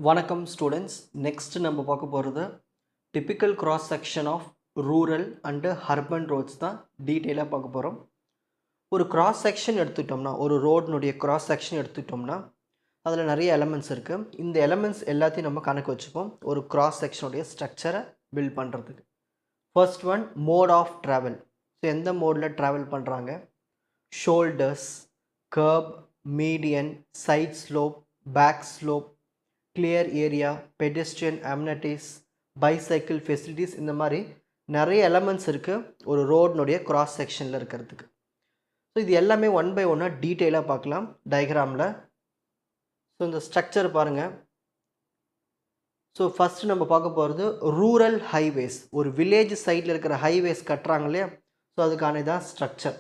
வணக்கம் students. Next நம்ம பார்க்க போகிறது typical cross section of rural and urban roads தான் டீட்டெயிலாக பார்க்க போகிறோம். ஒரு கிராஸ் செக்ஷன் எடுத்துக்கிட்டோம்னா, ஒரு ரோட்னுடைய கிராஸ் செக்ஷன் எடுத்துக்கிட்டோம்னா அதில் நிறைய எலமெண்ட்ஸ் இருக்குது. இந்த எலமெண்ட்ஸ் எல்லாத்தையும் நம்ம கணக்கு வச்சுப்போம் ஒரு கிராஸ் செக்ஷனுடைய ஸ்ட்ரக்சரை பில்ட் பண்ணுறதுக்கு. First one, mode of travel. So எந்த மோடில் ட்ராவல் பண்ணுறாங்க? Shoulders, curb, median, side slope, back slope, clear area, pedestrian amenities, bicycle facilities, இந்த மாதிரி நிறைய எலமெண்ட்ஸ் இருக்குது ஒரு ரோட்னுடைய கிராஸ் செக்ஷனில் இருக்கிறதுக்கு. ஸோ இது எல்லாமே ஒன் பை ஒன்னாக டீட்டெயிலாக பார்க்கலாம் டயக்ராமில். ஸோ இந்த ஸ்ட்ரக்சர் பாருங்கள். ஸோ ஃபஸ்ட்டு நம்ம பார்க்க போகிறது ரூரல் ஹைவேஸ். ஒரு வில்லேஜ் சைடில் இருக்கிற ஹைவேஸ் கட்டுறாங்க இல்லையா, ஸோ அதுக்கான இதான் ஸ்ட்ரக்சர்.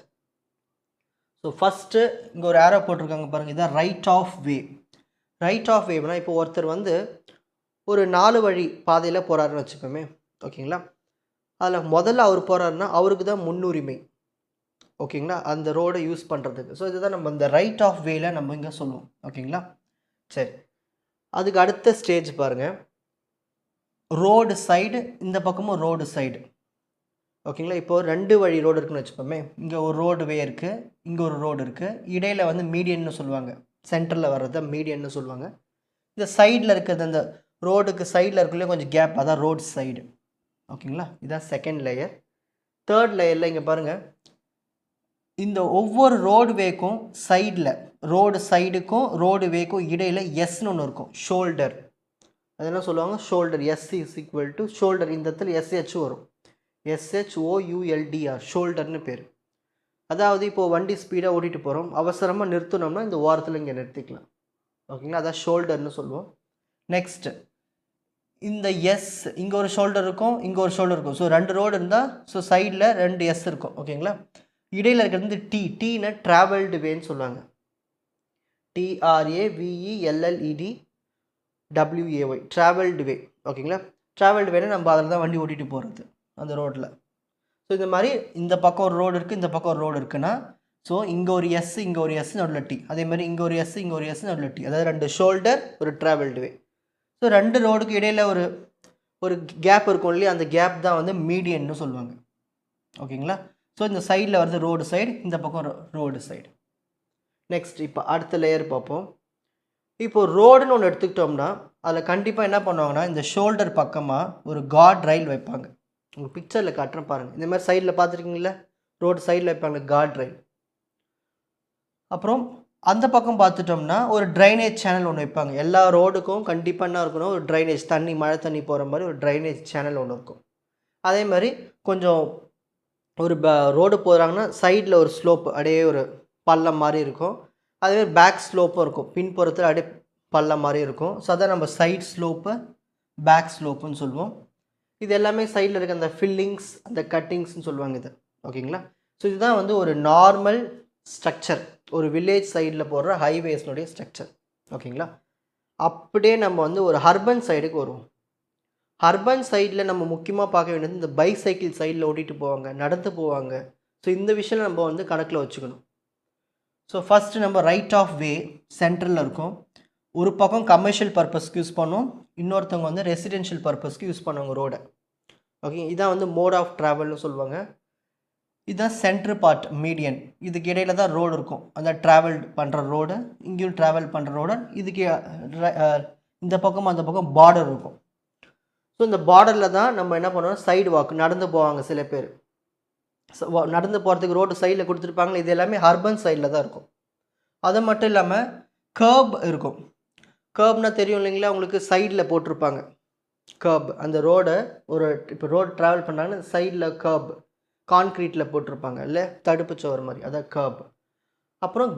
ஸோ ஃபஸ்ட்டு இங்கே ஒரு ஏரோ போட்டிருக்காங்க பாருங்கள், இதான் right of way. Right of வேனா இப்போ ஒருத்தர் வந்து ஒரு 4 வழி பாதையில் போகிறாருன்னு வச்சுக்கோமே, ஓகேங்களா. அதில் முதல்ல அவர் போகிறாருன்னா அவருக்கு தான் முன்னுரிமை, ஓகேங்களா, அந்த ரோடை யூஸ் பண்ணுறதுக்கு. ஸோ இதுதான் நம்ம இந்த ரைட் ஆஃப் வேல நம்ம இங்கே சொல்லுவோம், ஓகேங்களா. சரி, அதுக்கு அடுத்த ஸ்டேஜ் பாருங்கள், ரோடு சைடு. இந்த பக்கமும் ரோடு சைடு, ஓகேங்களா. இப்போது 2 வழி ரோடு இருக்குன்னு வச்சுப்போமே, இங்கே ஒரு ரோடு வே இருக்குது, இங்கே ஒரு ரோடு இருக்குது, இடையில் வந்து மீடியன்னு சொல்லுவாங்க, சென்டரில் வர்றத மீடியன்னு சொல்லுவாங்க. இந்த சைடில் இருக்கிறது, அந்த ரோடுக்கு சைடில் இருக்குள்ளே கொஞ்சம் கேப், அதான் ரோடு சைடு, ஓகேங்களா. இதுதான் செகண்ட் லேயர். தேர்ட் லேயரில் இங்கே பாருங்கள், இந்த ஒவ்வொரு ரோடு வேக்கும் சைடில், ரோடு சைடுக்கும் ரோடு வேக்கும் இடையில் எஸ்ன்னு ஒன்று இருக்கும், ஷோல்டர். அது என்ன சொல்லுவாங்க? Shoulder. S is equal to shoulder. இந்த இடத்துல எஸ்ஹெச் வரும், SHOULDR, ஷோல்டர்னு பேர். அதாவது இப்போது வண்டி ஸ்பீடாக ஓட்டிகிட்டு போகிறோம், அவசரமாக நிறுத்தினோம்னா இந்த ஓரத்தில் இங்கே நிறுத்திக்கலாம், ஓகேங்களா. அதான் ஷோல்டர்னு சொல்லுவோம். நெக்ஸ்ட்டு இந்த எஸ், இங்கே ஒரு ஷோல்டர் இருக்கும், இங்கே ஒரு ஷோல்டர் இருக்கும். ஸோ 2 ரோடு இருந்தால் ஸோ சைடில் 2 எஸ் இருக்கும், ஓகேங்களா. இடையில் இருக்கிறது வந்து டீன்னு ட்ராவல்டு வேன்னு சொல்லுவாங்க. TRAVELLED ட்ராவல்டு வே, ஓகேங்களா. ட்ராவல்டு வேனா நம்ம அதில் தான் வண்டி ஓட்டிகிட்டு போகிறது அந்த ரோட்டில். ஸோ இந்த மாதிரி இந்த பக்கம் ஒரு ரோடு இருக்குது, இந்த பக்கம் ஒரு ரோடு இருக்குன்னா, ஸோ இங்கே ஒரு எஸ், இங்கே ஒரு எஸ், நடுவில் டி. அதே மாதிரி இங்கே ஒரு எஸ், இங்கே ஒரு எஸ், நடுவில் டி. அதாவது 2 ஷோல்டர், ஒரு ட்ராவல்டு வே. ஸோ 2 ரோடுக்கு இடையில் ஒரு கேப் இருக்கும் இல்லையா, அந்த கேப் தான் வந்து மீடியன்னு சொல்லுவாங்க, ஓகேங்களா. ஸோ இந்த சைடில் வருது ரோடு சைடு, இந்த பக்கம் ரோடு சைடு. நெக்ஸ்ட் இப்போ அடுத்த லேயர் பார்ப்போம். இப்போது ரோடுன்னு ஒன்று எடுத்துக்கிட்டோம்னா அதில் கண்டிப்பாக என்ன பண்ணுவாங்கன்னா, இந்த ஷோல்டர் பக்கமாக ஒரு கார்ட் ரயில் வைப்பாங்க. உங்கள் பிக்சரில் காட்டுறேன் பாருங்கள். இந்த மாதிரி சைடில் பார்த்துருக்கீங்களா, ரோடு சைடில் வைப்பாங்க கார்ட் ரயில். அப்புறம் அந்த பக்கம் பார்த்துட்டோம்னா ஒரு ட்ரைனேஜ் சேனல் ஒன்று வைப்பாங்க. எல்லா ரோடுக்கும் கண்டிப்பாக என்ன இருக்கணும், ஒரு ட்ரைனேஜ், தண்ணி, மழை தண்ணி போகிற மாதிரி ஒரு ட்ரைனேஜ் சேனல் ஒன்று இருக்கும். அதே மாதிரி கொஞ்சம் ஒரு ரோடு போகிறாங்கன்னா சைடில் ஒரு ஸ்லோப்பு, அப்படியே ஒரு பள்ளம் மாதிரி இருக்கும். அதேமாதிரி பேக் ஸ்லோப்பும் இருக்கும், பின்புறத்தில் அப்படியே பள்ளம் மாதிரி இருக்கும். ஸோ அதான் நம்ம சைட் ஸ்லோப்பு, பேக் ஸ்லோப்புன்னு சொல்லுவோம். இது எல்லாமே சைடில் இருக்க அந்த ஃபில்லிங்ஸ், அந்த கட்டிங்ஸ்ன்னு சொல்லுவாங்க இது, ஓகேங்களா. ஸோ இதுதான் வந்து ஒரு நார்மல் ஸ்ட்ரக்சர், ஒரு வில்லேஜ் சைடில் போடுற ஹைவேஸ்னுடைய ஸ்ட்ரக்சர், ஓகேங்களா. அப்படியே நம்ம வந்து ஒரு அர்பன் சைடுக்கு வருவோம். அர்பன் சைடில் நம்ம முக்கியமாக பார்க்க வேண்டியது இந்த பைசைக்கிள் சைடில் ஓட்டிகிட்டு போவாங்க, நடந்து போவாங்க. ஸோ இந்த விஷயம் நம்ம வந்து கணக்கில் வச்சுக்கணும். ஸோ ஃபஸ்ட்டு நம்ம ரைட் ஆஃப் வே சென்ட்ரலில் இருக்கும். ஒரு பக்கம் கமர்ஷியல் பர்பஸ்க்கு யூஸ் பண்ணுவோம், இன்னொருத்தவங்க வந்து ரெசிடென்ஷியல் பர்பஸ்க்கு யூஸ் பண்ணுவாங்க ரோடை, ஓகே. இதான் வந்து மோட் ஆஃப் ட்ராவல்னு சொல்லுவாங்க. இதுதான் சென்ட்ரு பார்ட், மீடியன். இதுக்கு இடையில தான் ரோடு இருக்கும், அந்த ட்ராவல் பண்ணுற ரோடு, இங்கேயும் ட்ராவல் பண்ணுற ரோடு. இதுக்கு இந்த பக்கம் அந்த பக்கம் பார்டர் இருக்கும். ஸோ இந்த பார்டரில் தான் நம்ம என்ன பண்ணுவோம், சைடு வாக், நடந்து போவாங்க சில பேர். நடந்து போகிறதுக்கு ரோடு சைடில் கொடுத்துருப்பாங்க. இது எல்லாமே அர்பன் சைடில் தான் இருக்கும். அது மட்டும் இல்லாமல் கர்ப் இருக்கும். கர்ப்னால் தெரியும் இல்லைங்களா உங்களுக்கு, சைடில் போட்டிருப்பாங்க கர்ப். அந்த ரோடை இப்போ ரோடு ட்ராவல் பண்ணுறாங்கன்னா சைடில் கர்ப் கான்க்ரீட்டில் போட்டிருப்பாங்க இல்லை, தடுப்பு சுவர் மாதிரி, அதான் கர்ப். அப்புறம்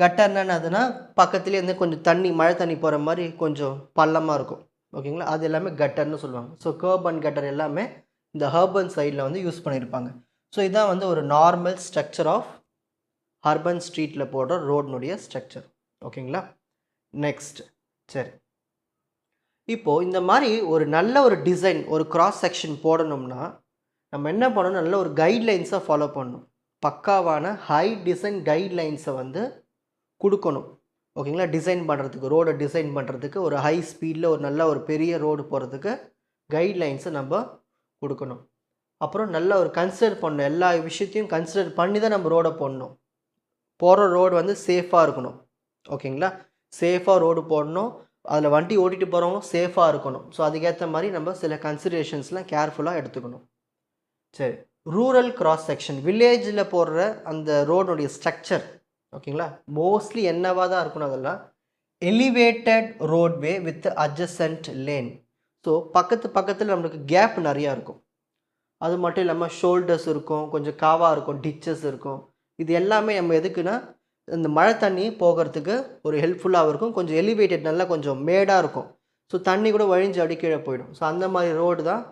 கட்டர்னா என்னதுன்னா பக்கத்துலேயே இருந்து கொஞ்சம் தண்ணி, மழை தண்ணி போகிற மாதிரி கொஞ்சம் பள்ளமாக இருக்கும், ஓகேங்களா. அது எல்லாமே கட்டர்னு சொல்லுவாங்க. ஸோ கர்ப் அண்ட் கட்டர் எல்லாமே இந்த அர்பன் சைடில் வந்து யூஸ் பண்ணியிருப்பாங்க. ஸோ இதான் வந்து ஒரு நார்மல் ஸ்ட்ரக்சர் ஆஃப் அர்பன் ஸ்ட்ரீட்டில் போடுற ரோட்னுடைய ஸ்ட்ரக்சர், ஓகேங்களா. நெக்ஸ்ட், சரி, இப்போது இந்த மாதிரி ஒரு நல்ல ஒரு டிசைன், ஒரு கிராஸ் செக்ஷன் போடணும்னா நம்ம என்ன பண்ணணும், நல்ல ஒரு கைட்லைன்ஸை ஃபாலோ பண்ணணும். பக்காவான ஹை டிசைன் கைட்லைன்ஸை வந்து கொடுக்கணும். ஓகேங்களா? டிசைன் பண்ணுறதுக்கு, ரோடை டிசைன் பண்ணுறதுக்கு, ஒரு ஹை ஸ்பீடில் ஒரு நல்ல ஒரு பெரிய ரோடு போகிறதுக்கு கைட்லைன்ஸை நம்ம கொடுக்கணும். அப்புறம் நல்ல ஒரு கன்சிடர் பண்ணணும், எல்லா விஷயத்தையும் கன்சிடர் பண்ணி தான் நம்ம ரோடை போடணும். போகிற ரோடு வந்து சேஃபாக இருக்கணும். ஓகேங்களா? சேஃபாக ரோடு போடணும், அதில் வண்டி ஓட்டிகிட்டு போகிறவங்களும் சேஃபாக இருக்கணும். ஸோ அதுக்கேற்ற மாதிரி நம்ம சில கன்சிடரேஷன்ஸ்லாம் கேர்ஃபுல்லாக எடுத்துக்கணும். சரி, ரூரல் கிராஸ் செக்ஷன், வில்லேஜில் போடுற அந்த ரோடுடைய ஸ்ட்ரக்சர் ஓகேங்களா, மோஸ்ட்லி என்னவாக தான் இருக்கணும். அதெல்லாம் elevated roadway with adjacent lane. So பக்கத்தில் நம்மளுக்கு கேப் நிறையா இருக்கும். அது மட்டும் இல்லாமல் ஷோல்டர்ஸ் இருக்கும், கொஞ்சம் காவாக இருக்கும், டிச்சஸ் இருக்கும். இது எல்லாமே நம்ம எதுக்குன்னா இந்த மழை தண்ணி போகிறதுக்கு ஒரு ஹெல்ப்ஃபுல்லாக இருக்கும். கொஞ்சம் எலிவேட்டட், நல்லா கொஞ்சம் மேடாக இருக்கும். ஸோ தண்ணி கூட வழிஞ்சு அடி கீழே போயிடும். ஸோ அந்த மாதிரி ரோடு தான்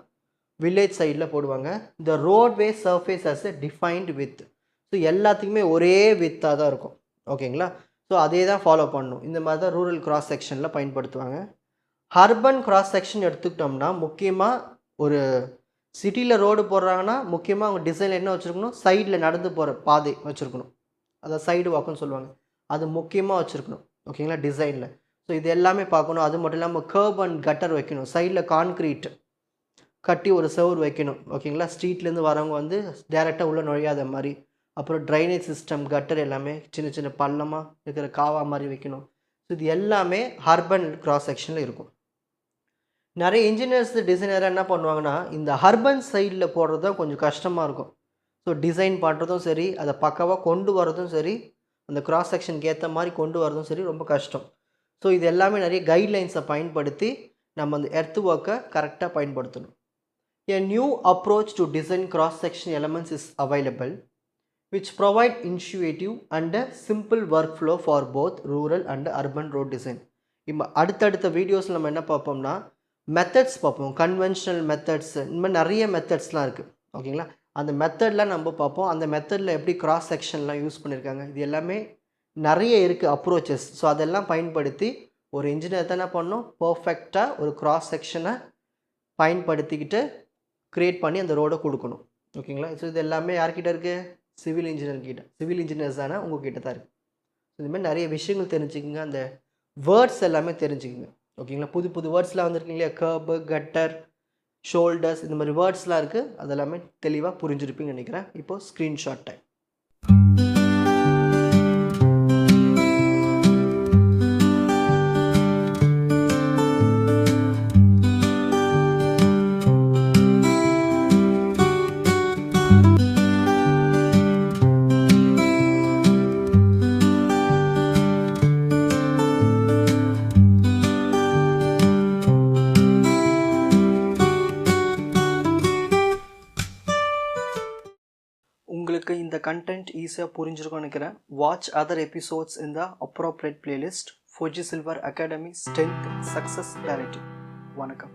வில்லேஜ் சைடில் போடுவாங்க. இந்த roadway surface as a defined with. So எல்லாத்துக்குமே ஒரே வித்தாக தான் இருக்கும். ஓகேங்களா? ஸோ அதே தான் ஃபாலோ பண்ணணும். இந்த மாதிரி தான் ரூரல் கிராஸ் செக்ஷனில் பயன்படுத்துவாங்க. அர்பன் கிராஸ் செக்ஷன் எடுத்துக்கிட்டோம்னா முக்கியமாக ஒரு சிட்டியில் ரோடு போடுறாங்கன்னா முக்கியமாக அவங்க டிசைனில் என்ன வச்சுருக்கணும், சைடில் நடந்து போகிற பாதை வச்சுருக்கணும். அதை சைடு வாக்குன்னு சொல்லுவாங்க. அது முக்கியமாக வச்சுருக்கணும். ஓகேங்களா? டிசைனில். ஸோ இது எல்லாமே பார்க்கணும். அது மட்டும் இல்லாமல் கர்ப் அண்ட் கட்டர் வைக்கணும். சைடில் கான்க்ரீட் கட்டி ஒரு செவுர் வைக்கணும். ஓகேங்களா? ஸ்ட்ரீட்லேருந்து வரவங்க வந்து டேரெக்டாக உள்ளே நுழையாத மாதிரி. அப்புறம் ட்ரைனேஜ் சிஸ்டம், கட்டர் எல்லாமே சின்ன சின்ன பள்ளமாக இருக்கிற காவா மாதிரி வைக்கணும். ஸோ இது எல்லாமே அர்பன் கிராஸ் செக்ஷனில் இருக்கும். நிறைய இன்ஜினியர்ஸ் டிசைனராக என்ன பண்ணுவாங்கன்னா இந்த அர்பன் சைடில் போடுறது தான் கொஞ்சம் கஷ்டமாக இருக்கும். ஸோ டிசைன் பண்ணுறதும் சரி, அதை பக்காவாக கொண்டு வரதும் சரி, அந்த கிராஸ் செக்ஷனுக்கு ஏற்ற மாதிரி கொண்டு வரதும் சரி ரொம்ப கஷ்டம். ஸோ இது எல்லாமே நிறைய கைட்லைன்ஸை பயன்படுத்தி நம்ம அந்த எர்த் ஒர்க்கை கரெக்டாக பயன்படுத்தணும். A new approach to design cross-section elements is available, which provide intuitive and a simple workflow for both rural and urban road design. இப்போ அடுத்தடுத்த வீடியோஸில் நம்ம என்ன பார்ப்போம்னா மெத்தட்ஸ் பார்ப்போம். கன்வென்ஷனல் மெத்தட்ஸ், இந்த மாதிரி நிறைய மெத்தட்ஸ்லாம் இருக்குது. ஓகேங்களா? அந்த மெத்தட்லாம் நம்ம பார்ப்போம். அந்த மெத்தடில் எப்படி கிராஸ் செக்ஷன்லாம் யூஸ் பண்ணியிருக்காங்க, இது எல்லாமே நிறைய இருக்குது அப்ரோச்சஸ். ஸோ அதெல்லாம் பயன்படுத்தி ஒரு இன்ஜினியர் தான் என்ன பண்ணணும், பர்ஃபெக்டாக ஒரு கிராஸ் செக்ஷனை பயன்படுத்திக்கிட்டு க்ரியேட் பண்ணி அந்த ரோடை கொடுக்கணும். ஓகேங்களா? ஸோ இது எல்லாமே யார்கிட்ட இருக்குது, சிவில் இன்ஜினியர்கிட்ட. சிவில் இன்ஜினியர்ஸ் தானே உங்கள்கிட்ட தான் இருக்குது. ஸோ இதுமாதிரி நிறைய விஷயங்கள் தெரிஞ்சுக்கோங்க. அந்த வேர்ட்ஸ் எல்லாமே தெரிஞ்சுக்கோங்க. ஓகேங்களா? புது புது வேர்ட்ஸ்லாம் வந்திருக்கீங்க இல்லையா, கர்பு, கட்டர், ஷோல்டர்ஸ், இந்த மாதிரி வேர்ட்ஸ்லாம் இருக்குது. அதெல்லாமே தெளிவாக புரிஞ்சிருப்பீங்கன்னு நினைக்கிறேன். இப்போது ஸ்க்ரீன்ஷாட் டைம். உங்களுக்கு இந்த கண்டென்ட் ஈஸியாக புரிஞ்சிருக்கும்னு நினைக்கிறேன். வாட்ச் அதர் எபிசோட்ஸ் இன் த appropriate playlist. Four G silver academy, strength, success, clarity. வணக்கம்.